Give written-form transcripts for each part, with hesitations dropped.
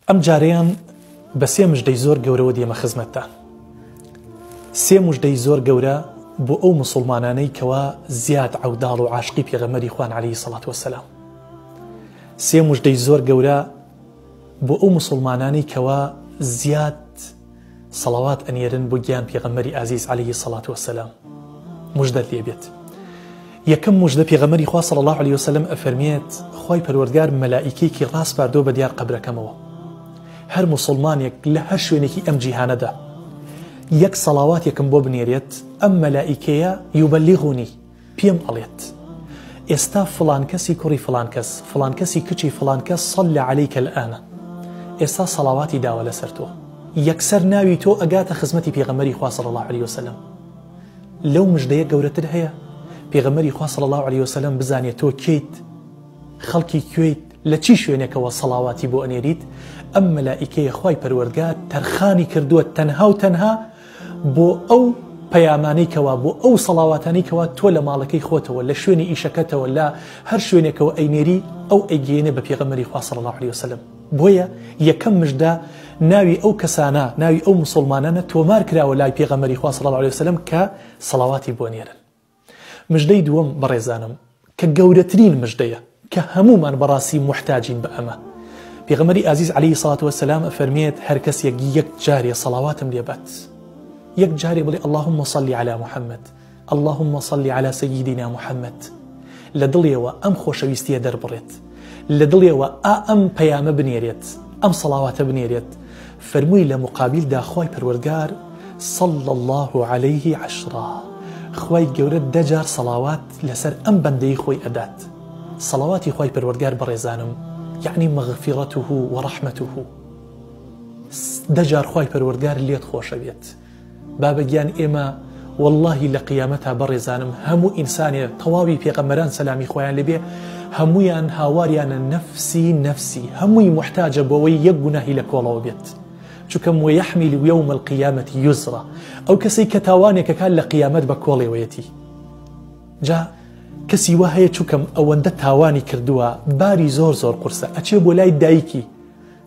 ئەم جارەیان بە سێ مژدەی زۆر گەورەوە دێمە خزمەتتان. سێ مژدەی زۆر گەورە بۆ ئەو مسلمانانەی کەوا زیاد عەوداڵ و عاشقی پێغەمبەری خوان عەلەیهی سەڵات وەسەلام. سێ مژدەی زۆر گەورە بۆ ئەو مسلمانانەی کەوا زیاد سەڵاوات ئەنێرن بۆ گیان پێغەمبەری ئازیز عەلەیهی سەڵات وەسەلام. مژدەت لێ بێت. یەکەم مژدە پێغەمبەری خوا صلی الله علیه وسلم ئەفەرمێت خوای پەروەردگار مەلائیکەیەکی ڕاست باردۆ بە دیار قەبرەکەمەوە. هەر مسلمانێک لە هەر شوێنێکی ئەم جیهانەدا یەک سەڵاواتێکم بۆ بنێرێت، ئەم مەلائیکەیە یوبەلیغونی پێم ئەڵێت ئێستا فڵان کەسی کوڕی فڵان کەس، فڵان کەسی کچی فڵان کەس صەلی عەلەیکە الئانە، ئێستا سەڵاواتی داوە لەسەر تۆ. یەکسەر ناوی تۆ ئەگاتە خزمەتی پێغەمبەری خوا صلی الله علیه وسلم. لەو مژدەیە گەورەتر هەیە؟ پێغەمبەری خوا صلی الله علیه وسلم بزانێت تۆ کەیت، خەڵکی کوێیت، لە چی شوێنێکەوە سەڵاواتی بۆ ئەنێریت. ئەم مەلائیکەیە خوای پەروەردگار تەرخانی کردووە تەنها و تەنها بۆ ئەو پەیامانەی کەوا، بۆ ئەو سەڵاواتانەی کەوا تۆ لە ماڵەکەی خۆتەوە، لە شوێنی ئیشەکەتەوە، لە هەر شوێنێکەوە ئەینێری، ئەو ئەیگەێنێ بە پێغەمبەری خوا صلی الله علیه وسلم. بۆیە یەکەم مژدە ناوی ئەو کەسانە، ناوی ئەو مسلمانانە تۆمار کراوە لای پێغەمبەری خوا صلی الله علیه وسلم کە سەڵاواتی بۆ نێرن. مژدەی دووەم بەڕێزانم کە گەورەترین مژدەیە کە هەمومان بەڕاستی محتاجین بە ئەمە. پێغەمبەری ئازیز عەلەیهی سەڵات وەسەلام ئەفەرمێت هەر کەسێک یەک جارێ سەڵاواتم لێبات، یەک جارێ بڵێ اللهم صل على محمد، اللهم صل على سيدنا محمد، لە دڵێەوە ئەم خۆشەویستیە دەربڕێت، لە دڵێەوە ئەم پەیامە بنێرێت، ئەم سەڵاواتە بنێرێت، فەرمووی لە مقابلدا خوای پەروەردگار صلى الله عليه عشرا، خوای گەورە دەجار سەڵاوات لەسەر ئەم بەندەی خۆی ئەدات. سەڵاواتی خوای پەروەردگار بەڕێزانم یعنی مەغفیرەته وەڕەحمەته، دەجار خوای پەروەردگار لێت خۆشە بێت. بابەگیان ئێمە واللهی لە قیامەتا بەڕێزانم هەموو ئینسانێ تەواوی پێغەمبەران سەلامی خۆیان لێبێ هەموویان هاواریانە نەفسی نەفسی، هەمووی محتاجە بۆەوەی یەک گوناهی لە کۆڵەوە بێت. چونکە وەیەحمیل یەوم القیامەتی یوزرا، ئەو کەسەی کە تاوانێکەکان لە قیامەت بە کۆڵێوەیەتی. جا کەسی وا هەیە چووکەم ئەوەندە تاوانی کردووە باری زۆر زۆر قورسە، ئەچێ بۆ لای دایکی،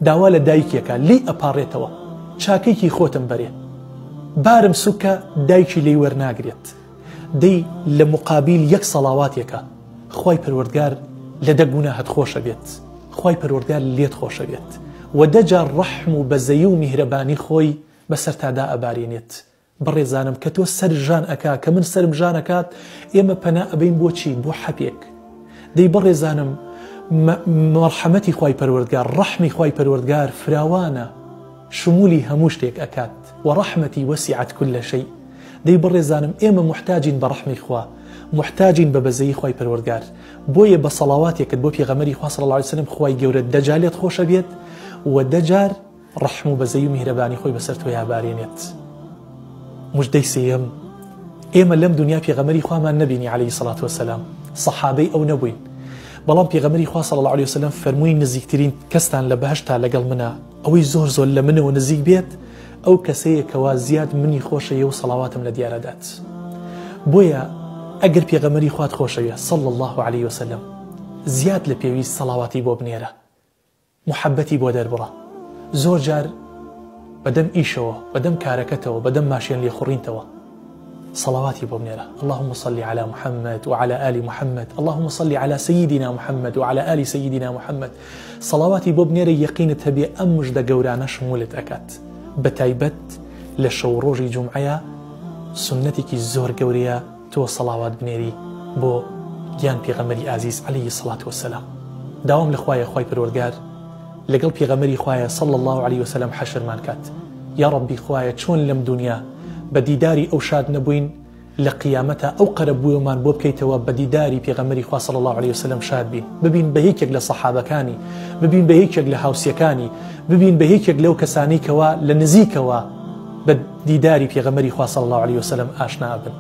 داوا لە دایکیەکە لی ئەپارێتەوە چاکەیکی خۆتم بەرێ، بارم سوکە دایکی لی وەرناگرێت. دەی لە مقابل یەک سەڵاواتێکە خوای پەروەردگار لە دە گوناهت خۆشە بێت، خوای پەروەردگار لێت خۆشە بێت و دەجار ڕەحم و بەزەیی و میهرەبانی خۆی بەسەر تادا ئەبارێنێت. بەڕێزانم کە تۆ سەر ژان ئەکا کە من سرم ژان ئەکات، ئێمە پەنا ئەبین بۆچی؟ بۆ حەپێک. دەی بەڕێزانم مەرحەمەتی خوای پەروەردگار، ڕەحمی خوای پەروەردگار فراوانە، شمولی هەموو شتێک ئەکات و ڕەحمەتی وەسیعەت كل شەی. دەی بەڕێزانم ئێمە محتاجین بە ڕەحمی خوا، محتاجین بە بەزەیی خوای پەروەردگار. بۆیە بە سەڵاواتێکت بۆ پێغەمبەری خوا صلی الله علیه وسلم خوای گەورە دەجالێت خۆشە بێت و دەجار ڕەحم و بەزەیی و میهرەبانی خۆی بەسەر تۆ یابارێنێت. مژدەی سێیەم، ئێمە لەم دنیا پێغەمبەری خوامان نەبینی عەلەیهی سەڵات وەسەلام، سەحابەی ئەو نەبووین، بەڵام پێغەمبەری خوا صلی الله علیه وسلم فەرمووی نزیکترین کەستان لە بەهەشتا لەگەڵ منە ئەوەی زۆر زۆر لە منەوە نزیک بێت، ئەو کەسەیەکەوە زیاد منی خۆشەوێ و سەڵاواتم لە دیارەدات. بۆیە ئەگەر پێغەمبەری خوات خۆشەوێ صلی الله علیه وسلم زیاد لە پێویست سەڵاواتی بۆ بنێرە، محەبەتی بۆ دەربڕە. زۆر جار بەدەم ئیشەوە، بەدەم کارەکەتەوە، بەدەم ماشێن لێخوڕینتەوە صلواتي بوبنيرة. اللهم صل على محمد وعلى آل محمد، اللهم صل على سيدنا محمد وعلى آل سيدنا محمد. صلواتي بوبنيرة يقين تبي أمج دا قورانا شمولت أكات بتايبت لشوروجي جمعية سنتك الزور قورية تو صلوات بنيري بو جيان بيغمري عزيز عليه الصلاة والسلام. داوم لخوايا خواي برورقار لقل بيغمري خوايا صلى الله عليه وسلم حشر مانكات. يا ربي خوايا چون لم دنيا بديداري أو شاد نبوين لقيامتها أو قرب ومان بوب كيتوا بديداري بيغمري خوا صلى الله عليه وسلم شاد بين ببين بهيك لصحابة كاني، ببين بهيك لهاوسيا كاني، ببين بهيك لو كساني كوا لنزيكوا بديداري بيغمري خوا صلى الله عليه وسلم آشنا أبن.